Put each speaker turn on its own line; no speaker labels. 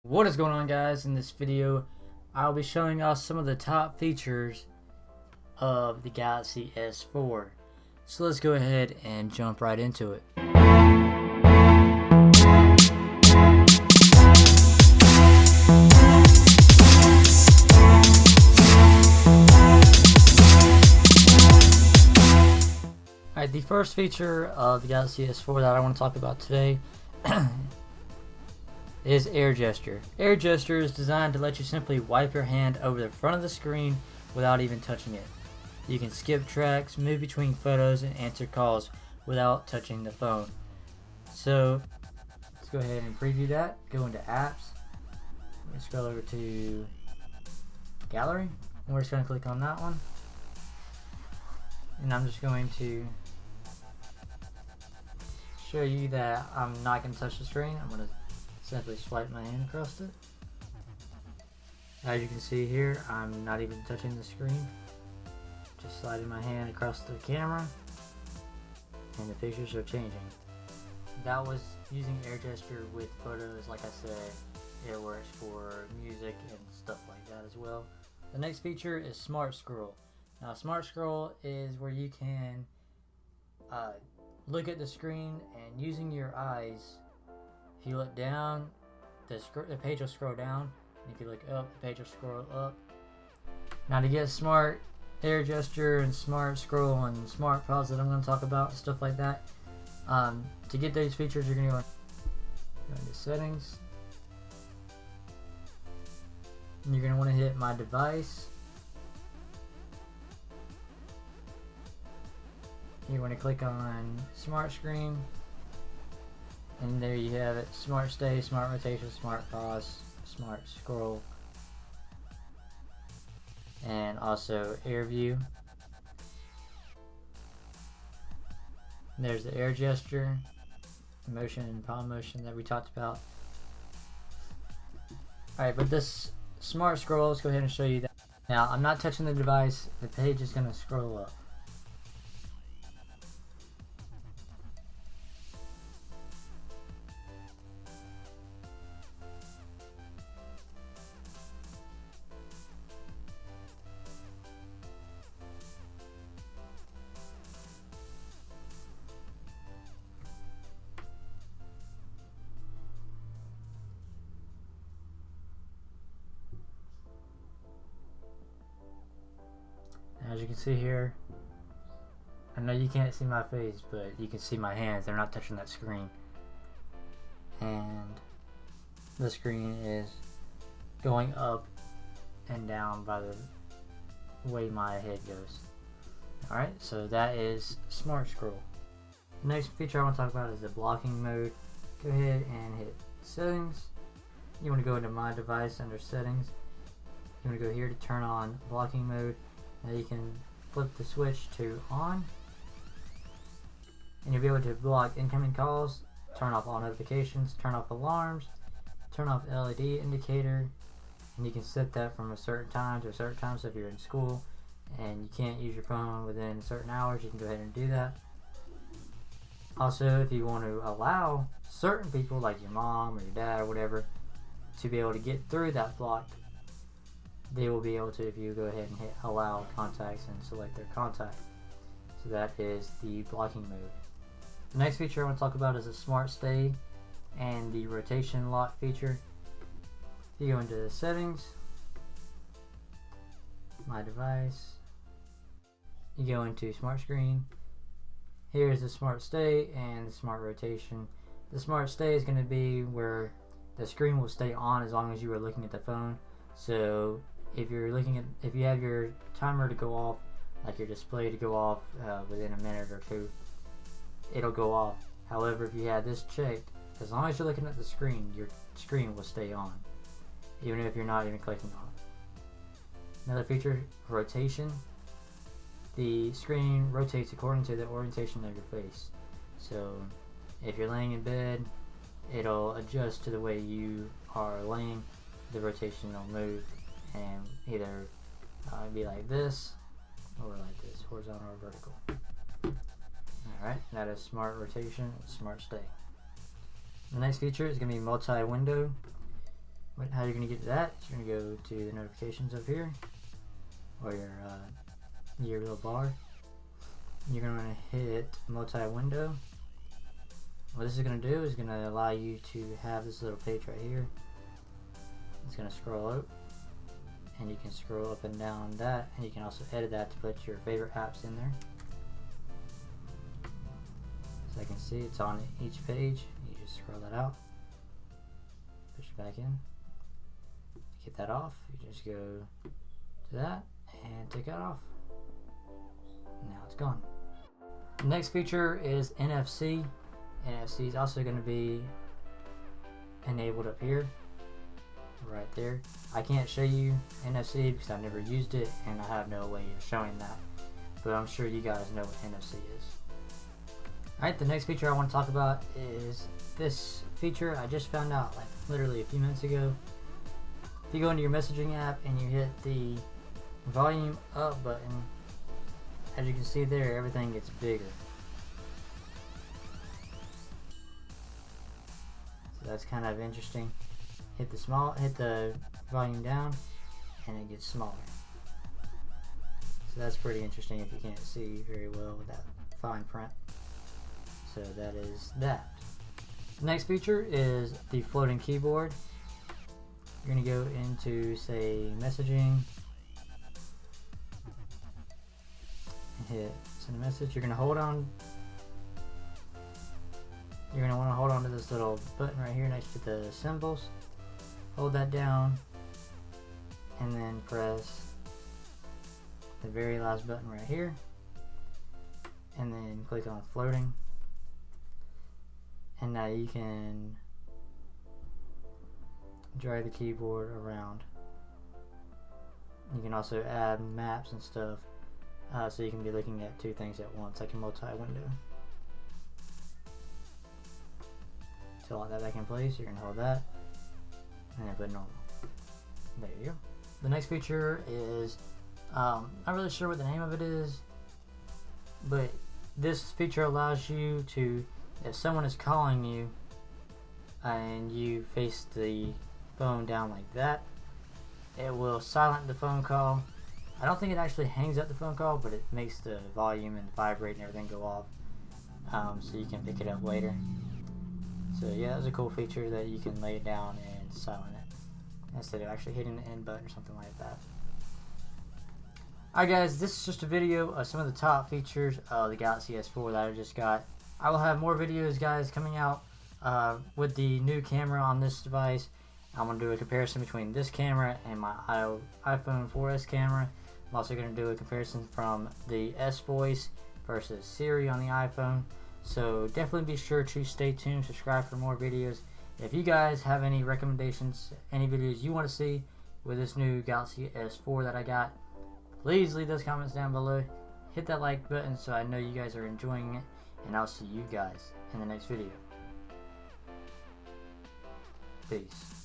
What is going on, guys? In this video I'll be showing y'all some of the top features of the Galaxy S4. So let's go ahead and jump right into it. Alright, the first feature of the Galaxy S4 that I want to talk about today is Air Gesture. Air Gesture is designed to let you simply wipe your hand over the front of the screen without even touching it. You can skip tracks, move between photos, and answer calls without touching the phone. So let's go ahead and preview that. Go into apps. Let's scroll over to gallery. And we're just going to click on that one. And I'm just going to show you that I'm not going to touch the screen. I'm going to simply swipe my hand across it. As you can see here, I'm not even touching the screen. Just sliding my hand across the camera and the pictures are changing. That was using Air Gesture with photos. Like I said, it works for music and stuff like that as well. The next feature is Smart Scroll. Now, Smart Scroll is where you can look at the screen and using your eyes. If you look down, the page will scroll down. And if you look up, the page will scroll up. Now, to get Smart Air Gesture and Smart Scroll and Smart Pause that I'm going to talk about, stuff like that, to get those features, you're going to go into Settings. And you're going to want to hit My Device. You want to click on Smart Screen. And there you have it. Smart Stay, Smart Rotation, Smart Pause, Smart Scroll, and also Air View. There's the Air Gesture, motion and palm motion that we talked about. Alright, but this Smart Scroll, let's go ahead and show you that. Now, I'm not touching the device. The page is going to scroll up. As you can see here, I know you can't see my face, but you can see my hands. They're not touching that screen. And the screen is going up and down by the way my head goes. Alright, so that is Smart Scroll. The next feature I want to talk about is the blocking mode. Go ahead and hit Settings. You want to go into My Device under Settings. You want to go here to turn on blocking mode. Now you can flip the switch to on, and you'll be able to block incoming calls, turn off all notifications, turn off alarms, turn off LED indicator, and you can set that from a certain time to a certain time. So if you're in school and you can't use your phone within certain hours, you can go ahead and do that. Also, if you want to allow certain people like your mom or your dad or whatever to be able to get through that block, they will be able to if you go ahead and hit allow contacts and select their contact. So that is the blocking mode. The next feature I want to talk about is the Smart Stay and the rotation lock feature. You go into the Settings, My Device, you go into Smart Screen. Here's the Smart Stay and the Smart Rotation. The Smart Stay is going to be where the screen will stay on as long as you are looking at the phone. So if you have your timer to go off, like your display to go off within a minute or two, it'll go off. However, if you have this checked, as long as you're looking at the screen, your screen will stay on, even if you're not even clicking on it. Another feature, rotation. The screen rotates according to the orientation of your face. So if you're laying in bed, it'll adjust to the way you are laying. The rotation will move and either be like this or like this, horizontal or vertical. Alright, that is Smart Rotation and Smart Stay. The next feature is going to be multi-window. How you're going to get to that? You're going to go to the notifications up here, or your little bar. You're going to hit multi-window. What this is going to do is going to allow you to have this little page right here. It's going to scroll up, and you can scroll up and down that, and you can also edit that to put your favorite apps in there. So I can see it's on each page. You just scroll that out, push it back in, get that off. You just go to that and take that off. Now it's gone. The next feature is NFC. NFC is also going to be enabled up here, right there. I can't show you NFC because I've never used it and I have no way of showing that, but I'm sure you guys know what NFC is. Alright, the next feature I want to talk about is this feature I just found out like literally a few minutes ago. If you go into your messaging app and you hit the volume up button, as you can see there, everything gets bigger. So that's kind of interesting. Hit the volume down, and it gets smaller. So that's pretty interesting if you can't see very well with that fine print. So that is that. The next feature is the floating keyboard. You're going to go into, say, messaging, and hit send a message. You're going to want to hold on to this little button right here next to the symbols. Hold that down, and then press the very last button right here, and then click on floating. And now you can drag the keyboard around. You can also add maps and stuff, so you can be looking at two things at once, like a multi-window. To lock that back in place, you're going to hold that and then put normal. There you go. The next feature is, not really sure what the name of it is, but this feature allows you to, if someone is calling you and you face the phone down like that, it will silent the phone call. I don't think it actually hangs up the phone call, but it makes the volume and vibrate and everything go off, so you can pick it up later. So yeah, that's a cool feature that you can lay it down and silent it instead of actually hitting the end button or something like that. Alright guys, this is just a video of some of the top features of the Galaxy S4 that I just got. I will have more videos, guys, coming out with the new camera on this device. I'm going to do a comparison between this camera and my iPhone 4S camera. I'm also going to do a comparison from the S Voice versus Siri on the iPhone. So definitely be sure to stay tuned, subscribe for more videos. If you guys have any recommendations, any videos you want to see with this new Galaxy S4 that I got, please leave those comments down below. Hit that like button so I know you guys are enjoying it, and I'll see you guys in the next video. Peace.